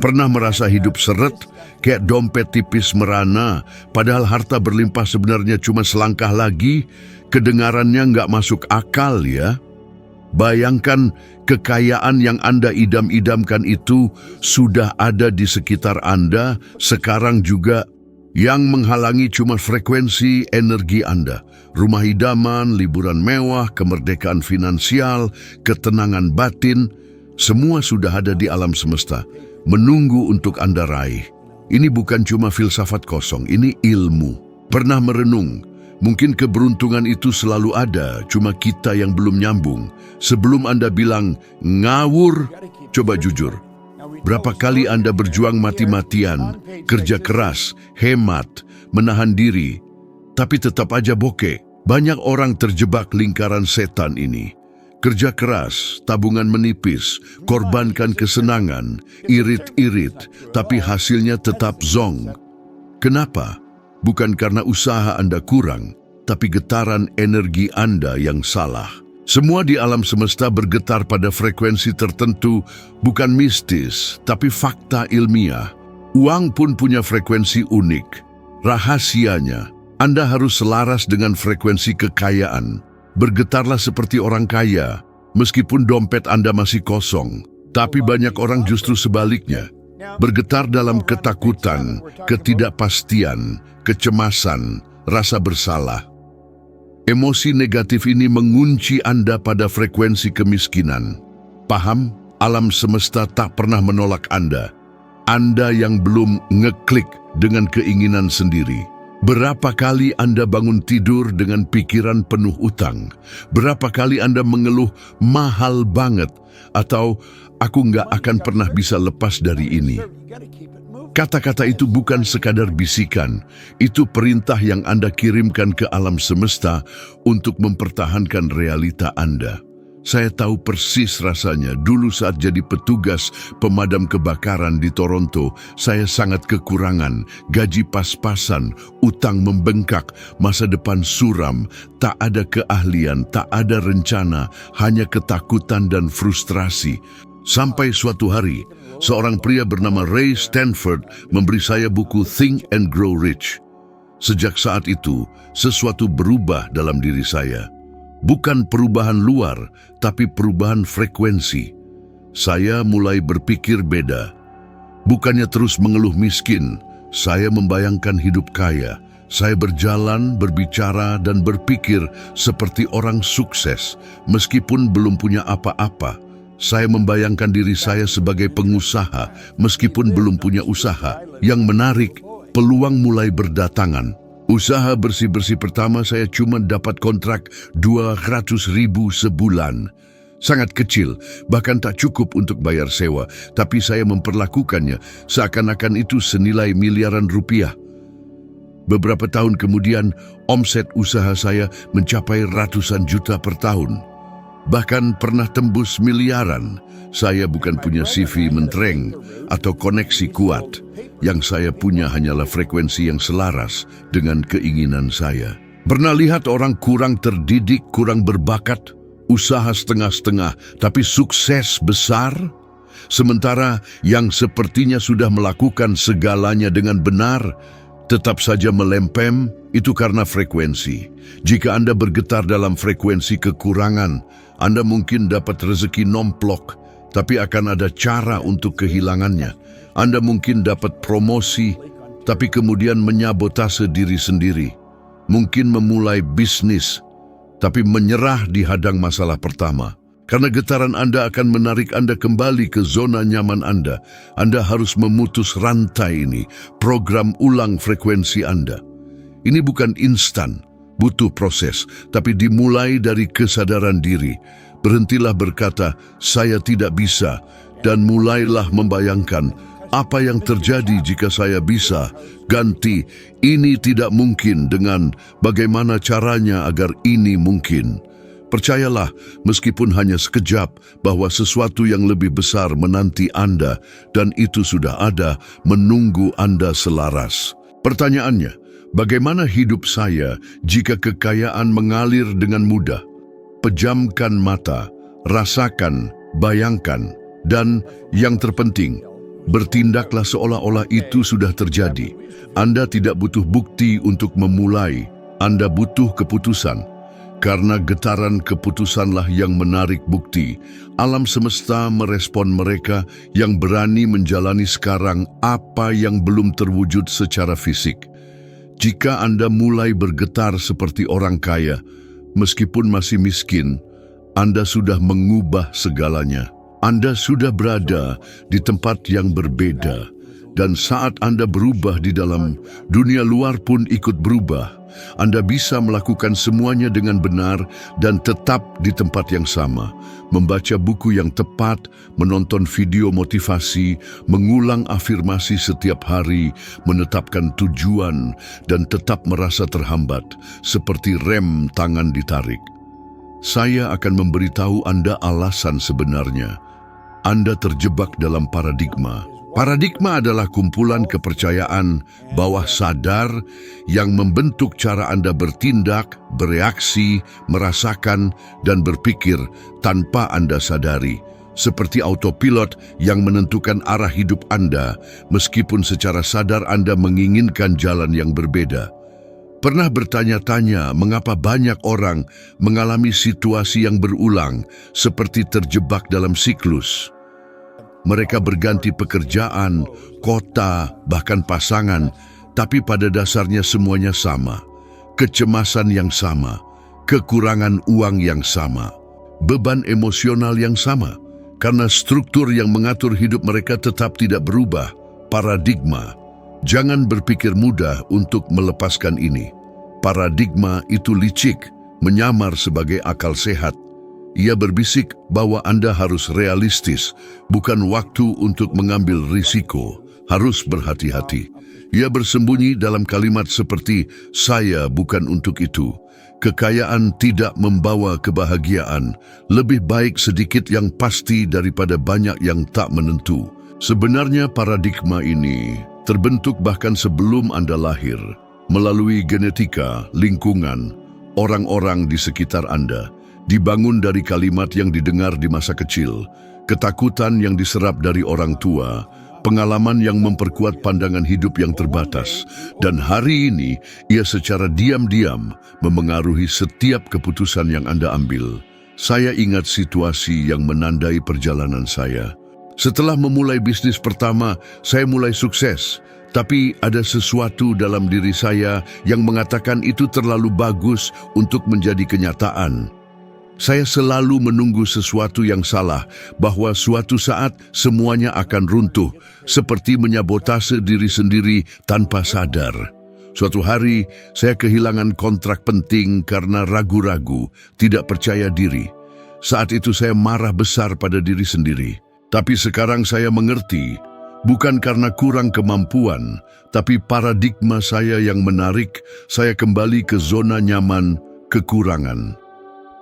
Pernah merasa hidup seret, kayak dompet tipis merana, padahal harta berlimpah sebenarnya cuma selangkah lagi? Kedengarannya nggak masuk akal ya? Bayangkan kekayaan yang Anda idam-idamkan itu sudah ada di sekitar Anda sekarang juga. Yang menghalangi cuma frekuensi energi Anda. Rumah idaman, liburan mewah, kemerdekaan finansial, ketenangan batin, semua sudah ada di alam semesta, menunggu untuk Anda raih. Ini bukan cuma filsafat kosong, ini ilmu. Pernah merenung, mungkin keberuntungan itu selalu ada, cuma kita yang belum nyambung. Sebelum Anda bilang, ngawur, coba jujur. Berapa kali Anda berjuang mati-matian, kerja keras, hemat, menahan diri, tapi tetap aja bokeh. Banyak orang terjebak lingkaran setan ini. Kerja keras, tabungan menipis, korbankan kesenangan, irit-irit, tapi hasilnya tetap zong. Kenapa? Bukan karena usaha Anda kurang, tapi getaran energi Anda yang salah. Semua di alam semesta bergetar pada frekuensi tertentu, bukan mistis, tapi fakta ilmiah. Uang pun punya frekuensi unik. Rahasianya, Anda harus selaras dengan frekuensi kekayaan. Bergetarlah seperti orang kaya, meskipun dompet Anda masih kosong. Tapi banyak orang justru sebaliknya. Bergetar dalam ketakutan, ketidakpastian, kecemasan, rasa bersalah. Emosi negatif ini mengunci Anda pada frekuensi kemiskinan. Paham? Alam semesta tak pernah menolak Anda. Anda yang belum ngeklik dengan keinginan sendiri. Berapa kali Anda bangun tidur dengan pikiran penuh utang? Berapa kali Anda mengeluh mahal banget? Atau aku nggak akan pernah bisa lepas dari ini? Kata-kata itu bukan sekadar bisikan, itu perintah yang Anda kirimkan ke alam semesta untuk mempertahankan realita Anda. Saya tahu persis rasanya, dulu saat jadi petugas pemadam kebakaran di Toronto, saya sangat kekurangan, gaji pas-pasan, utang membengkak, masa depan suram, tak ada keahlian, tak ada rencana, hanya ketakutan dan frustrasi. Sampai suatu hari, seorang pria bernama Ray Stanford memberi saya buku Think and Grow Rich. Sejak saat itu, sesuatu berubah dalam diri saya. Bukan perubahan luar, tapi perubahan frekuensi. Saya mulai berpikir beda. Bukannya terus mengeluh miskin, saya membayangkan hidup kaya. Saya berjalan, berbicara, dan berpikir seperti orang sukses, meskipun belum punya apa-apa. Saya membayangkan diri saya sebagai pengusaha, meskipun belum punya usaha. Yang menarik, peluang mulai berdatangan. Usaha bersih-bersih pertama saya cuma dapat kontrak 200.000 sebulan. Sangat kecil, bahkan tak cukup untuk bayar sewa, tapi saya memperlakukannya seakan-akan itu senilai miliaran rupiah. Beberapa tahun kemudian, omset usaha saya mencapai ratusan juta per tahun. Bahkan pernah tembus miliaran. Saya bukan punya CV mentereng atau koneksi kuat. Yang saya punya hanyalah frekuensi yang selaras dengan keinginan saya. Pernah lihat orang kurang terdidik, kurang berbakat, usaha setengah-setengah, tapi sukses besar? Sementara yang sepertinya sudah melakukan segalanya dengan benar, tetap saja melempem, itu karena frekuensi. Jika Anda bergetar dalam frekuensi kekurangan, Anda mungkin dapat rezeki nomplok, tapi akan ada cara untuk kehilangannya. Anda mungkin dapat promosi, tapi kemudian menyabotase diri sendiri. Mungkin memulai bisnis, tapi menyerah di hadang masalah pertama. Karena getaran Anda akan menarik Anda kembali ke zona nyaman Anda. Anda harus memutus rantai ini, program ulang frekuensi Anda. Ini bukan instan, butuh proses, tapi dimulai dari kesadaran diri. Berhentilah berkata, saya tidak bisa, dan mulailah membayangkan, apa yang terjadi jika saya bisa? Ganti, ini tidak mungkin dengan bagaimana caranya agar ini mungkin. Percayalah, meskipun hanya sekejap, bahwa sesuatu yang lebih besar menanti Anda, dan itu sudah ada, menunggu Anda selaras. Pertanyaannya, bagaimana hidup saya jika kekayaan mengalir dengan mudah? Pejamkan mata, rasakan, bayangkan, dan yang terpenting, Bertindaklah seolah-olah itu sudah terjadi. Anda tidak butuh bukti untuk memulai, Anda butuh keputusan. Karena getaran keputusanlah yang menarik bukti. Alam semesta merespon mereka yang berani menjalani sekarang apa yang belum terwujud secara fisik. Jika Anda mulai bergetar seperti orang kaya, meskipun masih miskin, Anda sudah mengubah segalanya. Anda sudah berada di tempat yang berbeda, dan saat Anda berubah di dalam, dunia luar pun ikut berubah. Anda bisa melakukan semuanya dengan benar dan tetap di tempat yang sama. Membaca buku yang tepat, menonton video motivasi, mengulang afirmasi setiap hari, menetapkan tujuan, dan tetap merasa terhambat, seperti rem tangan ditarik. Saya akan memberitahu Anda alasan sebenarnya. Anda terjebak dalam paradigma. Paradigma adalah kumpulan kepercayaan bawah sadar yang membentuk cara Anda bertindak, bereaksi, merasakan, dan berpikir tanpa Anda sadari. Seperti autopilot yang menentukan arah hidup Anda, meskipun secara sadar Anda menginginkan jalan yang berbeda. Pernah bertanya-tanya mengapa banyak orang mengalami situasi yang berulang, seperti terjebak dalam siklus. Mereka berganti pekerjaan, kota, bahkan pasangan, tapi pada dasarnya semuanya sama. Kecemasan yang sama, kekurangan uang yang sama, beban emosional yang sama, karena struktur yang mengatur hidup mereka tetap tidak berubah, paradigma. Jangan berpikir mudah untuk melepaskan ini. Paradigma itu licik, menyamar sebagai akal sehat. Ia berbisik bahwa Anda harus realistis, bukan waktu untuk mengambil risiko, harus berhati-hati. Ia bersembunyi dalam kalimat seperti, "Saya bukan untuk itu." Kekayaan tidak membawa kebahagiaan. Lebih baik sedikit yang pasti daripada banyak yang tak menentu. Sebenarnya paradigma ini terbentuk bahkan sebelum Anda lahir, melalui genetika, lingkungan, orang-orang di sekitar Anda. Dibangun dari kalimat yang didengar di masa kecil, ketakutan yang diserap dari orang tua, pengalaman yang memperkuat pandangan hidup yang terbatas, dan hari ini ia secara diam-diam memengaruhi setiap keputusan yang Anda ambil. Saya ingat situasi yang menandai perjalanan saya. Setelah memulai bisnis pertama, saya mulai sukses. Tapi ada sesuatu dalam diri saya yang mengatakan itu terlalu bagus untuk menjadi kenyataan. Saya selalu menunggu sesuatu yang salah, bahwa suatu saat semuanya akan runtuh, seperti menyabotase diri sendiri tanpa sadar. Suatu hari, saya kehilangan kontrak penting karena ragu-ragu, tidak percaya diri. Saat itu saya marah besar pada diri sendiri. Tapi sekarang saya mengerti, bukan karena kurang kemampuan, tapi paradigma saya yang menarik saya kembali ke zona nyaman, kekurangan.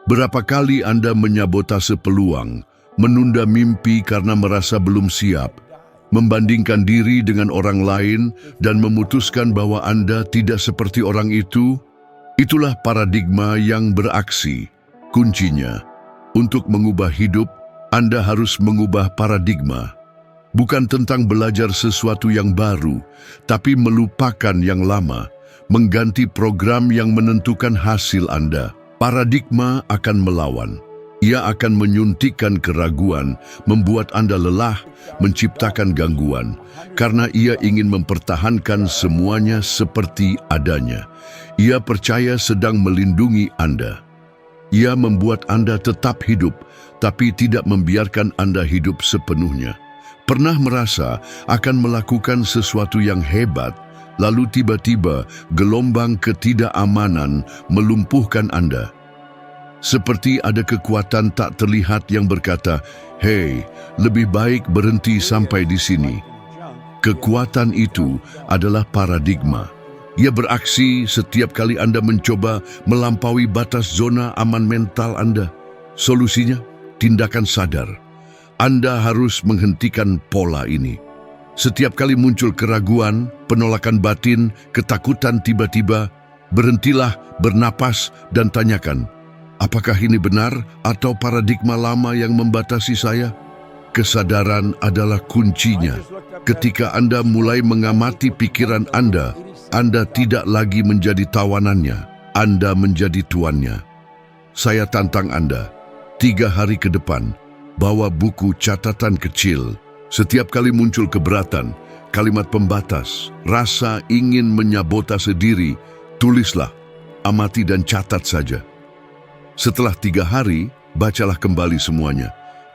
Berapa kali Anda menyabotase peluang, menunda mimpi karena merasa belum siap, membandingkan diri dengan orang lain dan memutuskan bahwa Anda tidak seperti orang itu? Itulah paradigma yang beraksi. Kuncinya, untuk mengubah hidup, Anda harus mengubah paradigma. Bukan tentang belajar sesuatu yang baru, tapi melupakan yang lama, mengganti program yang menentukan hasil Anda. Paradigma akan melawan. Ia akan menyuntikkan keraguan, membuat Anda lelah, menciptakan gangguan, karena ia ingin mempertahankan semuanya seperti adanya. Ia percaya sedang melindungi Anda. Ia membuat Anda tetap hidup, tapi tidak membiarkan Anda hidup sepenuhnya. Pernah merasa akan melakukan sesuatu yang hebat, lalu tiba-tiba gelombang ketidakamanan melumpuhkan Anda. Seperti ada kekuatan tak terlihat yang berkata, "Hei, lebih baik berhenti sampai di sini." Kekuatan itu adalah paradigma. Ia beraksi setiap kali Anda mencoba melampaui batas zona aman mental Anda. Solusinya, tindakan sadar. Anda harus menghentikan pola ini. Setiap kali muncul keraguan, penolakan batin, ketakutan tiba-tiba, berhentilah, bernapas, dan tanyakan, apakah ini benar atau paradigma lama yang membatasi saya? Kesadaran adalah kuncinya. Ketika Anda mulai mengamati pikiran Anda tidak lagi menjadi tawanannya, Anda menjadi tuannya. Saya tantang Anda, 3 hari ke depan, bawa buku catatan kecil. Setiap kali muncul keberatan, kalimat pembatas, rasa ingin menyabotase diri, tulislah, amati dan catat saja. Setelah 3 hari, bacalah kembali semuanya.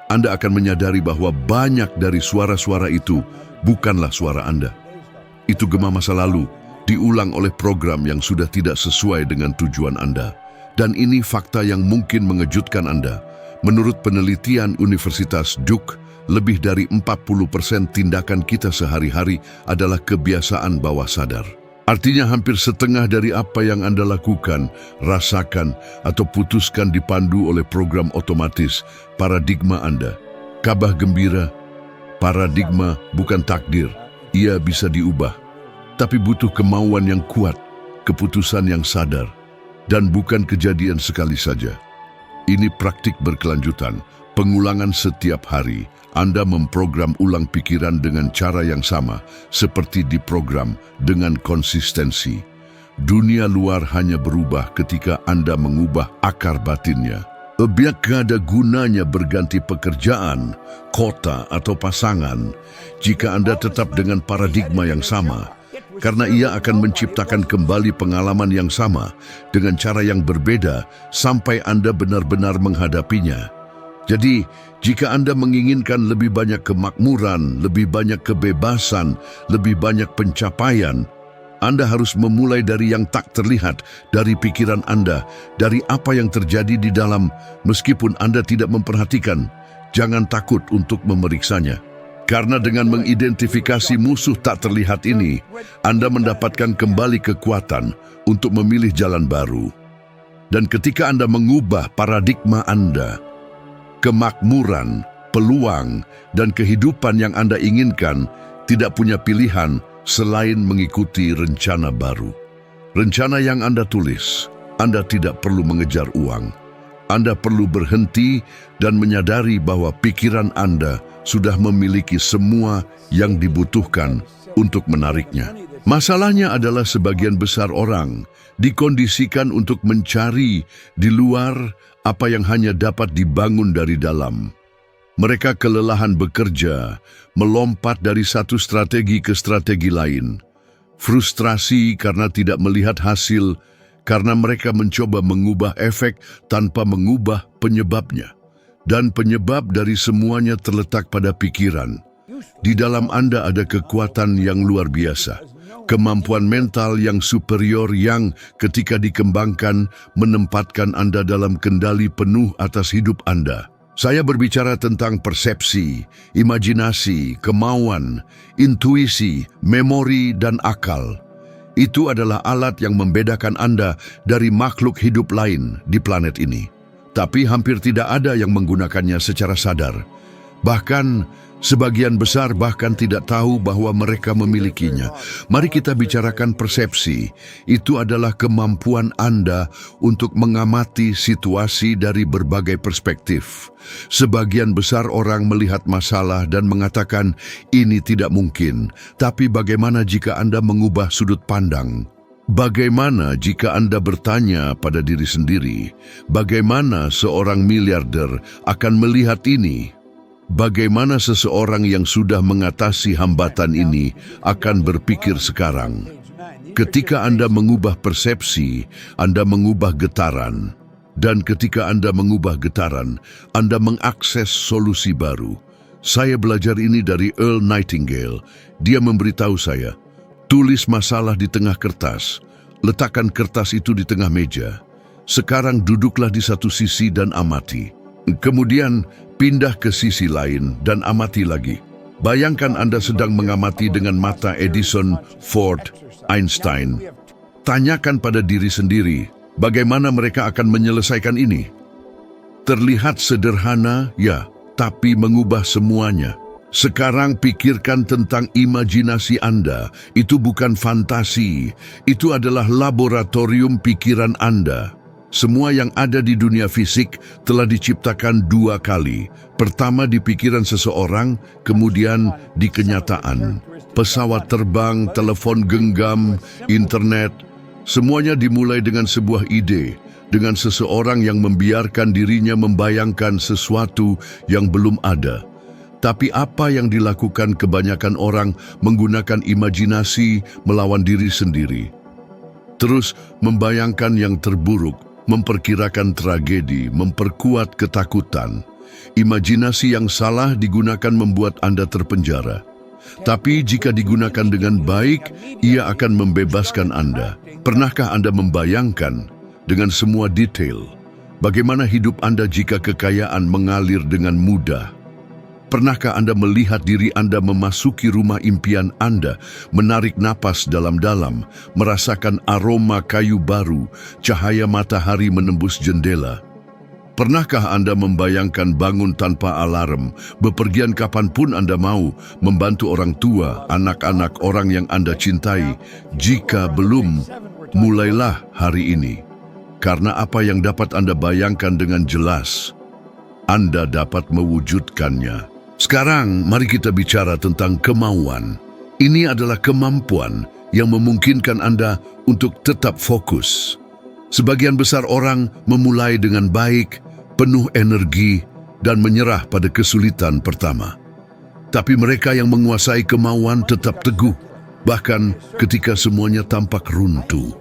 Anda akan menyadari bahwa banyak dari suara-suara itu bukanlah suara Anda. Itu gema masa lalu, diulang oleh program yang sudah tidak sesuai dengan tujuan Anda. Dan ini fakta yang mungkin mengejutkan Anda. Menurut penelitian Universitas Duke, lebih dari 40% tindakan kita sehari-hari adalah kebiasaan bawah sadar. Artinya hampir setengah dari apa yang Anda lakukan, rasakan, atau putuskan dipandu oleh program otomatis, paradigma Anda. Kabar gembira, paradigma bukan takdir, ia bisa diubah. Tapi butuh kemauan yang kuat, keputusan yang sadar, dan bukan kejadian sekali saja. Ini praktik berkelanjutan, pengulangan setiap hari. Anda memprogram ulang pikiran dengan cara yang sama, seperti diprogram dengan konsistensi. Dunia luar hanya berubah ketika Anda mengubah akar batinnya. Biarkah ada gunanya berganti pekerjaan, kota, atau pasangan jika Anda tetap dengan paradigma yang sama? Karena ia akan menciptakan kembali pengalaman yang sama dengan cara yang berbeda sampai Anda benar-benar menghadapinya. Jadi, jika Anda menginginkan lebih banyak kemakmuran, lebih banyak kebebasan, lebih banyak pencapaian, Anda harus memulai dari yang tak terlihat, dari pikiran Anda, dari apa yang terjadi di dalam, meskipun Anda tidak memperhatikan. Jangan takut untuk memeriksanya. Karena dengan mengidentifikasi musuh tak terlihat ini, Anda mendapatkan kembali kekuatan untuk memilih jalan baru. Dan ketika Anda mengubah paradigma Anda, kemakmuran, peluang, dan kehidupan yang Anda inginkan tidak punya pilihan selain mengikuti rencana baru. Rencana yang Anda tulis, Anda tidak perlu mengejar uang. Anda perlu berhenti dan menyadari bahwa pikiran Anda sudah memiliki semua yang dibutuhkan untuk menariknya. Masalahnya adalah sebagian besar orang dikondisikan untuk mencari di luar apa yang hanya dapat dibangun dari dalam. Mereka kelelahan bekerja, melompat dari satu strategi ke strategi lain. Frustrasi karena tidak melihat hasil, karena mereka mencoba mengubah efek tanpa mengubah penyebabnya. Dan penyebab dari semuanya terletak pada pikiran. Di dalam Anda ada kekuatan yang luar biasa. Kemampuan mental yang superior yang ketika dikembangkan menempatkan Anda dalam kendali penuh atas hidup Anda. Saya berbicara tentang persepsi, imajinasi, kemauan, intuisi, memori, dan akal. Itu adalah alat yang membedakan Anda dari makhluk hidup lain di planet ini. Tapi hampir tidak ada yang menggunakannya secara sadar. Bahkan sebagian besar bahkan tidak tahu bahwa mereka memilikinya. Mari kita bicarakan persepsi. Itu adalah kemampuan Anda untuk mengamati situasi dari berbagai perspektif. Sebagian besar orang melihat masalah dan mengatakan, ini tidak mungkin. Tapi bagaimana jika Anda mengubah sudut pandang? Bagaimana jika Anda bertanya pada diri sendiri, bagaimana seorang miliarder akan melihat ini? Bagaimana seseorang yang sudah mengatasi hambatan ini akan berpikir sekarang? Ketika Anda mengubah persepsi, Anda mengubah getaran. Dan ketika Anda mengubah getaran, Anda mengakses solusi baru. Saya belajar ini dari Earl Nightingale. Dia memberitahu saya, tulis masalah di tengah kertas. Letakkan kertas itu di tengah meja. Sekarang duduklah di satu sisi dan amati. Kemudian pindah ke sisi lain dan amati lagi. Bayangkan Anda sedang mengamati dengan mata Edison, Ford, Einstein. Tanyakan pada diri sendiri, bagaimana mereka akan menyelesaikan ini? Terlihat sederhana, ya, tapi mengubah semuanya. Sekarang pikirkan tentang imajinasi Anda. Itu bukan fantasi. Itu adalah laboratorium pikiran Anda. Semua yang ada di dunia fisik telah diciptakan dua kali. Pertama di pikiran seseorang, kemudian di kenyataan. Pesawat terbang, telepon genggam, internet, semuanya dimulai dengan sebuah ide, dengan seseorang yang membiarkan dirinya membayangkan sesuatu yang belum ada. Tapi apa yang dilakukan kebanyakan orang menggunakan imajinasi melawan diri sendiri. Terus membayangkan yang terburuk, memperkirakan tragedi, memperkuat ketakutan. Imajinasi yang salah digunakan membuat Anda terpenjara. Tapi jika digunakan dengan baik, ia akan membebaskan Anda. Pernahkah Anda membayangkan dengan semua detail bagaimana hidup Anda jika kekayaan mengalir dengan mudah? Pernahkah Anda melihat diri Anda memasuki rumah impian Anda, menarik napas dalam-dalam, merasakan aroma kayu baru, cahaya matahari menembus jendela? Pernahkah Anda membayangkan bangun tanpa alarm, bepergian kapanpun Anda mau, membantu orang tua, anak-anak orang yang Anda cintai? Jika belum, mulailah hari ini. Karena apa yang dapat Anda bayangkan dengan jelas, Anda dapat mewujudkannya. Sekarang, mari kita bicara tentang kemauan. Ini adalah kemampuan yang memungkinkan Anda untuk tetap fokus. Sebagian besar orang memulai dengan baik, penuh energi, dan menyerah pada kesulitan pertama. Tapi mereka yang menguasai kemauan tetap teguh, bahkan ketika semuanya tampak runtuh.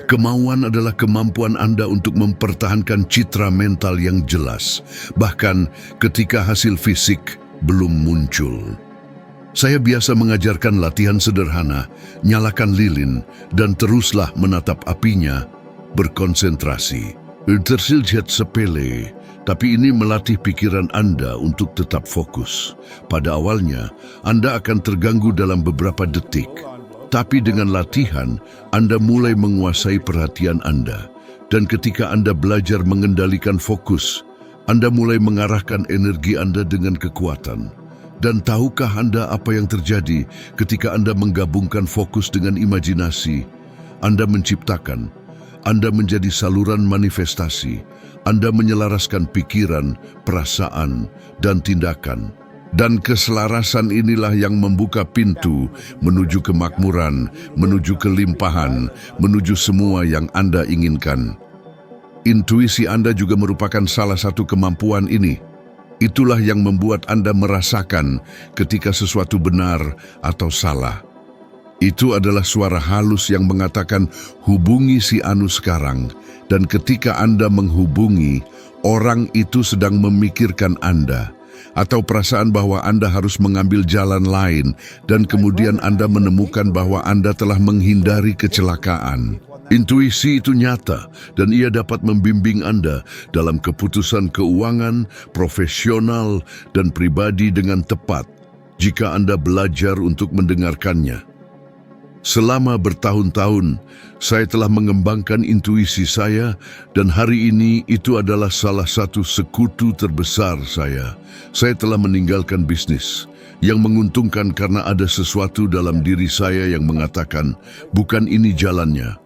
Kemauan adalah kemampuan Anda untuk mempertahankan citra mental yang jelas, bahkan ketika hasil fisik belum muncul. Saya biasa mengajarkan latihan sederhana, nyalakan lilin, dan teruslah menatap apinya, berkonsentrasi. Terlihat sepele, tapi ini melatih pikiran Anda untuk tetap fokus. Pada awalnya, Anda akan terganggu dalam beberapa detik, tapi dengan latihan, Anda mulai menguasai perhatian Anda. Dan ketika Anda belajar mengendalikan fokus, Anda mulai mengarahkan energi Anda dengan kekuatan. Dan tahukah Anda apa yang terjadi ketika Anda menggabungkan fokus dengan imajinasi? Anda menciptakan, Anda menjadi saluran manifestasi, Anda menyelaraskan pikiran, perasaan, dan tindakan. Dan keselarasan inilah yang membuka pintu menuju kemakmuran, menuju kelimpahan, menuju semua yang Anda inginkan. Intuisi Anda juga merupakan salah satu kemampuan ini. Itulah yang membuat Anda merasakan ketika sesuatu benar atau salah. Itu adalah suara halus yang mengatakan, hubungi si Anu sekarang. Dan ketika Anda menghubungi, orang itu sedang memikirkan Anda. Atau perasaan bahwa Anda harus mengambil jalan lain, dan kemudian Anda menemukan bahwa Anda telah menghindari kecelakaan. Intuisi itu nyata, dan ia dapat membimbing Anda dalam keputusan keuangan, profesional, dan pribadi dengan tepat jika Anda belajar untuk mendengarkannya. Selama bertahun-tahun, saya telah mengembangkan intuisi saya, dan hari ini itu adalah salah satu sekutu terbesar saya. Saya telah meninggalkan bisnis yang menguntungkan karena ada sesuatu dalam diri saya yang mengatakan, bukan ini jalannya.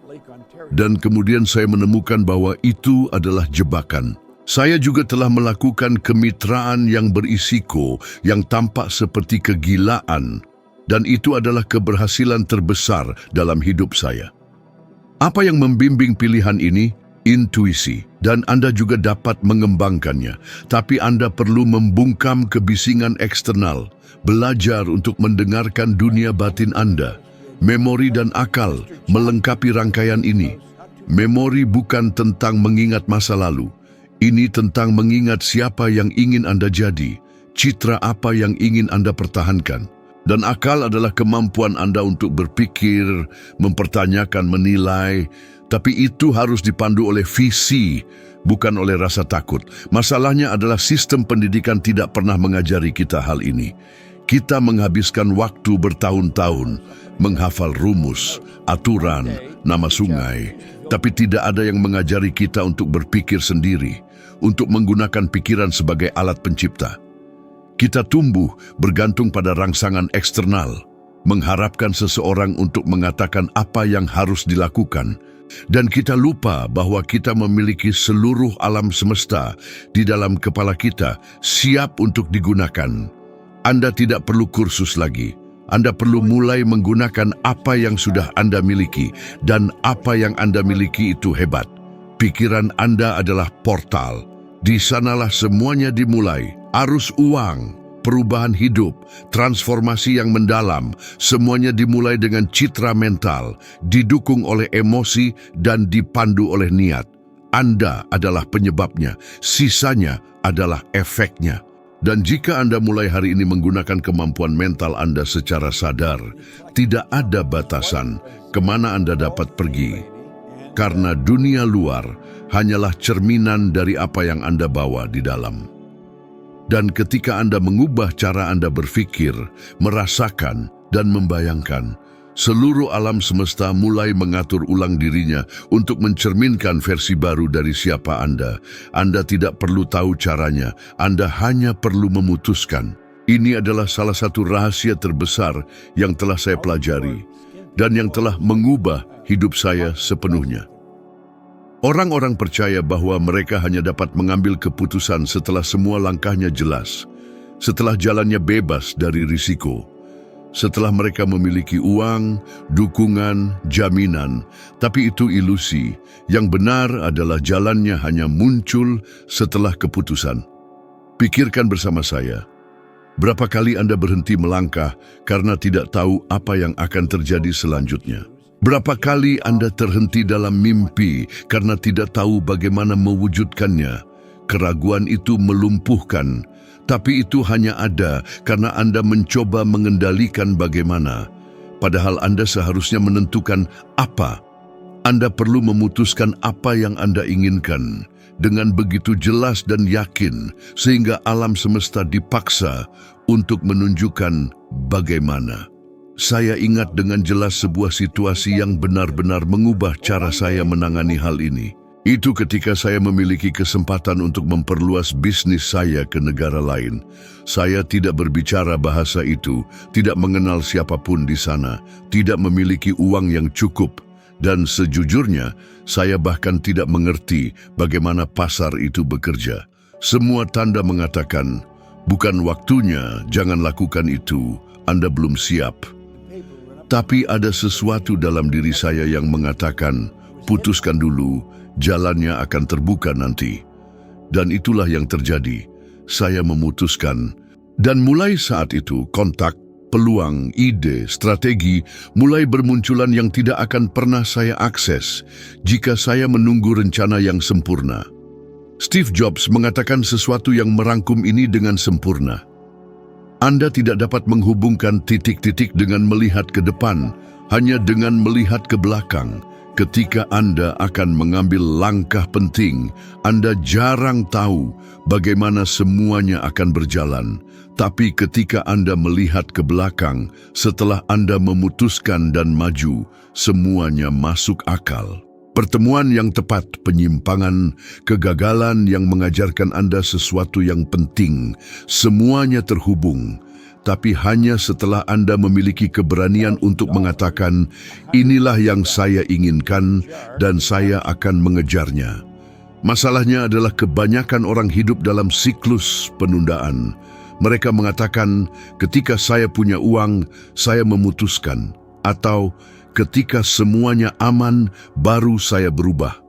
Dan kemudian saya menemukan bahwa itu adalah jebakan. Saya juga telah melakukan kemitraan yang berisiko, yang tampak seperti kegilaan. Dan itu adalah keberhasilan terbesar dalam hidup saya. Apa yang membimbing pilihan ini? Intuisi. Dan Anda juga dapat mengembangkannya. Tapi Anda perlu membungkam kebisingan eksternal. Belajar untuk mendengarkan dunia batin Anda. Memori dan akal melengkapi rangkaian ini. Memori bukan tentang mengingat masa lalu. Ini tentang mengingat siapa yang ingin Anda jadi, citra apa yang ingin Anda pertahankan. Dan akal adalah kemampuan Anda untuk berpikir, mempertanyakan, menilai. Tapi itu harus dipandu oleh visi, bukan oleh rasa takut. Masalahnya adalah sistem pendidikan tidak pernah mengajari kita hal ini. Kita menghabiskan waktu bertahun-tahun menghafal rumus, aturan, nama sungai, tapi tidak ada yang mengajari kita untuk berpikir sendiri, untuk menggunakan pikiran sebagai alat pencipta. Kita tumbuh bergantung pada rangsangan eksternal, mengharapkan seseorang untuk mengatakan apa yang harus dilakukan, Dan kita lupa bahwa kita memiliki seluruh alam semesta di dalam kepala kita, siap untuk digunakan. Anda tidak perlu kursus lagi. Anda perlu mulai menggunakan apa yang sudah Anda miliki, dan apa yang Anda miliki itu hebat. Pikiran Anda adalah portal. Di sanalah semuanya dimulai. Arus uang, perubahan hidup, transformasi yang mendalam, semuanya dimulai dengan citra mental, didukung oleh emosi dan dipandu oleh niat. Anda adalah penyebabnya, sisanya adalah efeknya. Dan jika Anda mulai hari ini menggunakan kemampuan mental Anda secara sadar, tidak ada batasan kemana Anda dapat pergi. Karena dunia luar hanyalah cerminan dari apa yang Anda bawa di dalam. Dan ketika Anda mengubah cara Anda berpikir, merasakan, dan membayangkan, seluruh alam semesta mulai mengatur ulang dirinya untuk mencerminkan versi baru dari siapa Anda. Anda tidak perlu tahu caranya, Anda hanya perlu memutuskan. Ini adalah salah satu rahasia terbesar yang telah saya pelajari dan yang telah mengubah hidup saya sepenuhnya. Orang-orang percaya bahwa mereka hanya dapat mengambil keputusan setelah semua langkahnya jelas, setelah jalannya bebas dari risiko, setelah mereka memiliki uang, dukungan, jaminan. Tapi itu ilusi. Yang benar adalah jalannya hanya muncul setelah keputusan. Pikirkan bersama saya, berapa kali Anda berhenti melangkah karena tidak tahu apa yang akan terjadi selanjutnya? Berapa kali Anda terhenti dalam mimpi karena tidak tahu bagaimana mewujudkannya? Keraguan itu melumpuhkan, tapi itu hanya ada karena Anda mencoba mengendalikan bagaimana. Padahal Anda seharusnya menentukan apa. Anda perlu memutuskan apa yang Anda inginkan dengan begitu jelas dan yakin, sehingga alam semesta dipaksa untuk menunjukkan bagaimana. Saya ingat dengan jelas sebuah situasi yang benar-benar mengubah cara saya menangani hal ini. Itu ketika saya memiliki kesempatan untuk memperluas bisnis saya ke negara lain. Saya tidak berbicara bahasa itu, tidak mengenal siapapun di sana, tidak memiliki uang yang cukup, dan sejujurnya, saya bahkan tidak mengerti bagaimana pasar itu bekerja. Semua tanda mengatakan, bukan waktunya, jangan lakukan itu, Anda belum siap. Tapi ada sesuatu dalam diri saya yang mengatakan, putuskan dulu, jalannya akan terbuka nanti. Dan itulah yang terjadi. Saya memutuskan. Dan mulai saat itu, kontak, peluang, ide, strategi mulai bermunculan yang tidak akan pernah saya akses jika saya menunggu rencana yang sempurna. Steve Jobs mengatakan sesuatu yang merangkum ini dengan sempurna. Anda tidak dapat menghubungkan titik-titik dengan melihat ke depan, hanya dengan melihat ke belakang. Ketika Anda akan mengambil langkah penting, Anda jarang tahu bagaimana semuanya akan berjalan. Tapi ketika Anda melihat ke belakang, setelah Anda memutuskan dan maju, semuanya masuk akal. Pertemuan yang tepat, penyimpangan, kegagalan yang mengajarkan Anda sesuatu yang penting, semuanya terhubung. Tapi hanya setelah Anda memiliki keberanian untuk mengatakan, inilah yang saya inginkan dan saya akan mengejarnya. Masalahnya adalah kebanyakan orang hidup dalam siklus penundaan. Mereka mengatakan, ketika saya punya uang, saya memutuskan. Atau, ketika semuanya aman, baru saya berubah.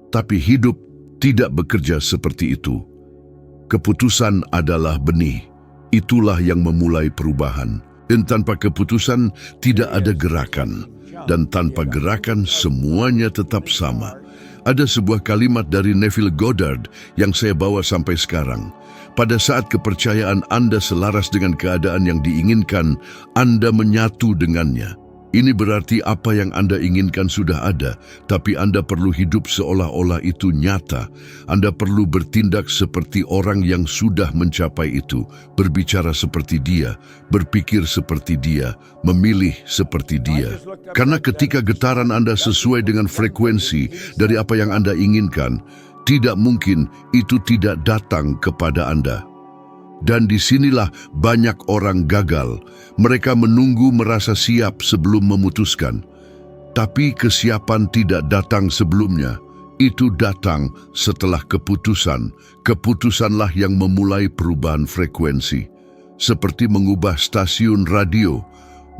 Tapi hidup tidak bekerja seperti itu. Keputusan adalah benih. Itulah yang memulai perubahan. Dan tanpa keputusan, tidak ada gerakan. Dan tanpa gerakan, semuanya tetap sama. Ada sebuah kalimat dari Neville Goddard yang saya bawa sampai sekarang. Pada saat kepercayaan Anda selaras dengan keadaan yang diinginkan, Anda menyatu dengannya. Ini berarti apa yang Anda inginkan sudah ada, tapi Anda perlu hidup seolah-olah itu nyata. Anda perlu bertindak seperti orang yang sudah mencapai itu, berbicara seperti dia, berpikir seperti dia, memilih seperti dia. Karena ketika getaran Anda sesuai dengan frekuensi dari apa yang Anda inginkan, tidak mungkin itu tidak datang kepada Anda. Dan disinilah banyak orang gagal. Mereka menunggu merasa siap sebelum memutuskan. Tapi kesiapan tidak datang sebelumnya. Itu datang setelah keputusan. Keputusanlah yang memulai perubahan frekuensi. Seperti mengubah stasiun radio,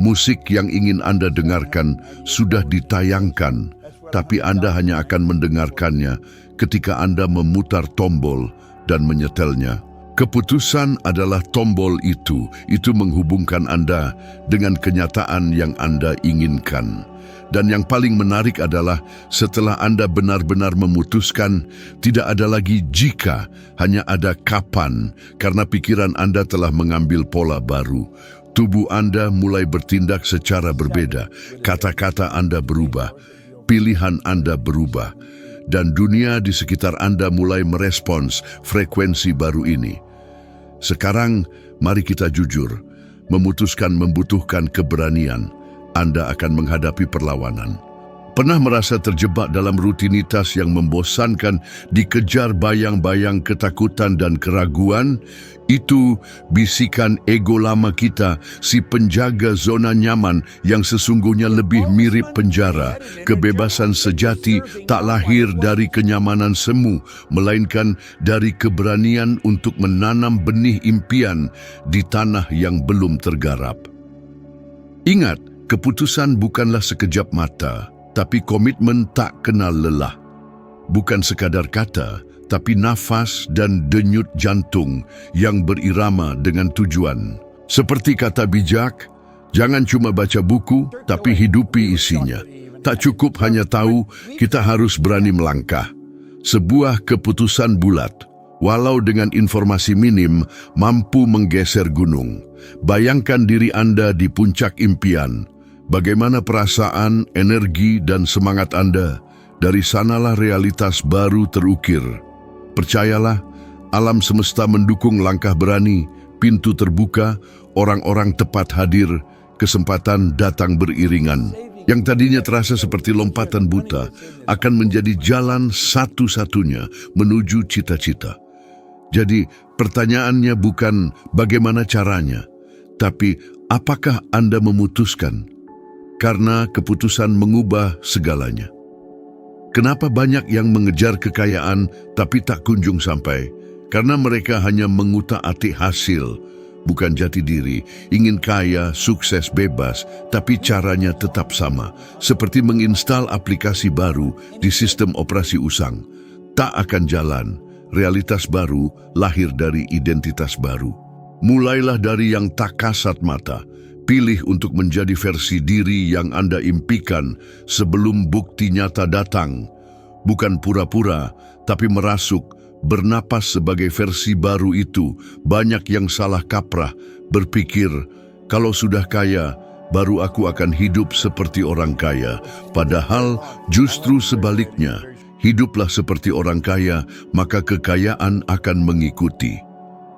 musik yang ingin Anda dengarkan sudah ditayangkan, tapi Anda hanya akan mendengarkannya ketika Anda memutar tombol dan menyetelnya. Keputusan adalah tombol itu menghubungkan Anda dengan kenyataan yang Anda inginkan. Dan yang paling menarik adalah setelah Anda benar-benar memutuskan, tidak ada lagi jika, hanya ada kapan, karena pikiran Anda telah mengambil pola baru. Tubuh Anda mulai bertindak secara berbeda, kata-kata Anda berubah, pilihan Anda berubah, dan dunia di sekitar Anda mulai merespons frekuensi baru ini. Sekarang, mari kita jujur, memutuskan membutuhkan keberanian. Anda akan menghadapi perlawanan. Pernah merasa terjebak dalam rutinitas yang membosankan, dikejar bayang-bayang ketakutan dan keraguan? Itu bisikan ego lama kita, si penjaga zona nyaman yang sesungguhnya lebih mirip penjara. Kebebasan sejati tak lahir dari kenyamanan semu, melainkan dari keberanian untuk menanam benih impian di tanah yang belum tergarap. Ingat, keputusan bukanlah sekejap mata, tapi komitmen tak kenal lelah. Bukan sekadar kata, tapi nafas dan denyut jantung yang berirama dengan tujuan. Seperti kata bijak, jangan cuma baca buku, tapi hidupi isinya. Tak cukup hanya tahu, kita harus berani melangkah. Sebuah keputusan bulat, walau dengan informasi minim, mampu menggeser gunung. Bayangkan diri Anda di puncak impian. Bagaimana perasaan, energi, dan semangat Anda? Dari sanalah realitas baru terukir. Percayalah, alam semesta mendukung langkah berani, pintu terbuka, orang-orang tepat hadir, kesempatan datang beriringan. Yang tadinya terasa seperti lompatan buta, akan menjadi jalan satu-satunya menuju cita-cita. Jadi, pertanyaannya bukan bagaimana caranya, tapi apakah Anda memutuskan? Karena keputusan mengubah segalanya. Kenapa banyak yang mengejar kekayaan tapi tak kunjung sampai? Karena mereka hanya mengutak-atik hasil, bukan jati diri. Ingin kaya, sukses, bebas, tapi caranya tetap sama. Seperti menginstal aplikasi baru di sistem operasi usang. Tak akan jalan. Realitas baru lahir dari identitas baru. Mulailah dari yang tak kasat mata. Pilih untuk menjadi versi diri yang Anda impikan sebelum bukti nyata datang. Bukan pura-pura, tapi merasuk, bernapas sebagai versi baru itu. Banyak yang salah kaprah, berpikir, kalau sudah kaya, baru aku akan hidup seperti orang kaya. Padahal justru sebaliknya, hiduplah seperti orang kaya, maka kekayaan akan mengikuti.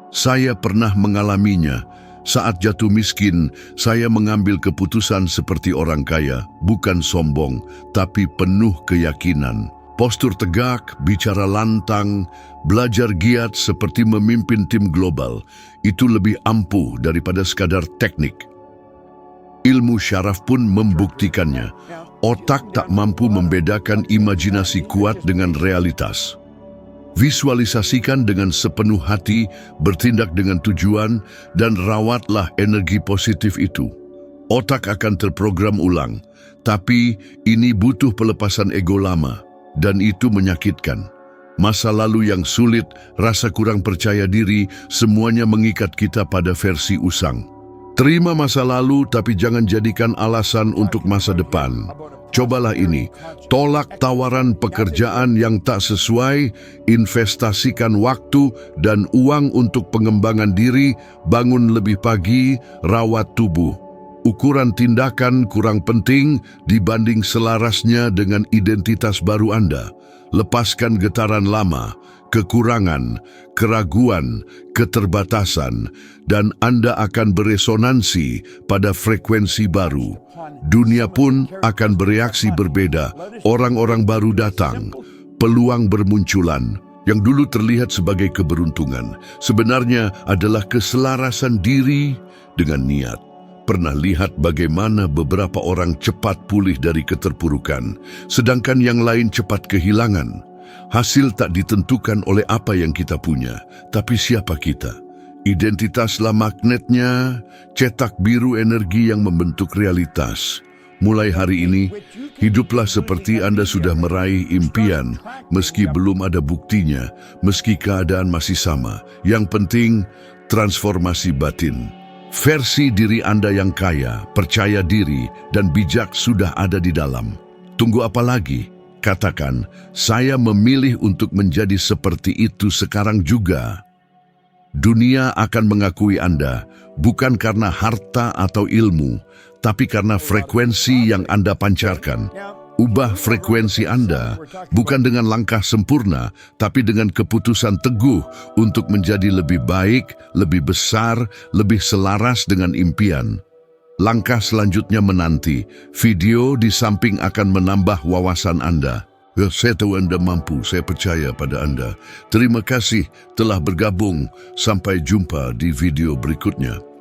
Saya pernah mengalaminya. Saat jatuh miskin, saya mengambil keputusan seperti orang kaya, bukan sombong, tapi penuh keyakinan. Postur tegak, bicara lantang, belajar giat seperti memimpin tim global, itu lebih ampuh daripada sekadar teknik. Ilmu syaraf pun membuktikannya. Otak tak mampu membedakan imajinasi kuat dengan realitas. Visualisasikan dengan sepenuh hati, bertindak dengan tujuan, dan rawatlah energi positif itu. Otak akan terprogram ulang, tapi ini butuh pelepasan ego lama, dan itu menyakitkan. Masa lalu yang sulit, rasa kurang percaya diri, semuanya mengikat kita pada versi usang. Terima masa lalu, tapi jangan jadikan alasan untuk masa depan. Cobalah ini, tolak tawaran pekerjaan yang tak sesuai, investasikan waktu dan uang untuk pengembangan diri, bangun lebih pagi, rawat tubuh. Ukuran tindakan kurang penting dibanding selarasnya dengan identitas baru Anda. Lepaskan getaran lama, kekurangan, keraguan, keterbatasan, dan Anda akan beresonansi pada frekuensi baru. Dunia pun akan bereaksi berbeda. Orang-orang baru datang, peluang bermunculan. Yang dulu terlihat sebagai keberuntungan, sebenarnya adalah keselarasan diri dengan niat. Pernah lihat bagaimana beberapa orang cepat pulih dari keterpurukan, sedangkan yang lain cepat kehilangan. Hasil tak ditentukan oleh apa yang kita punya, tapi siapa kita. Identitaslah magnetnya, cetak biru energi yang membentuk realitas. Mulai hari ini, hiduplah seperti Anda sudah meraih impian, meski belum ada buktinya, meski keadaan masih sama. Yang penting, transformasi batin. Versi diri Anda yang kaya, percaya diri, dan bijak sudah ada di dalam. Tunggu apa lagi? Katakan, saya memilih untuk menjadi seperti itu sekarang juga. Dunia akan mengakui Anda, bukan karena harta atau ilmu, tapi karena frekuensi yang Anda pancarkan. Ubah frekuensi Anda, bukan dengan langkah sempurna, tapi dengan keputusan teguh untuk menjadi lebih baik, lebih besar, lebih selaras dengan impian. Langkah selanjutnya menanti. Video di samping akan menambah wawasan Anda. Saya tahu Anda mampu, saya percaya pada Anda. Terima kasih telah bergabung. Sampai jumpa di video berikutnya.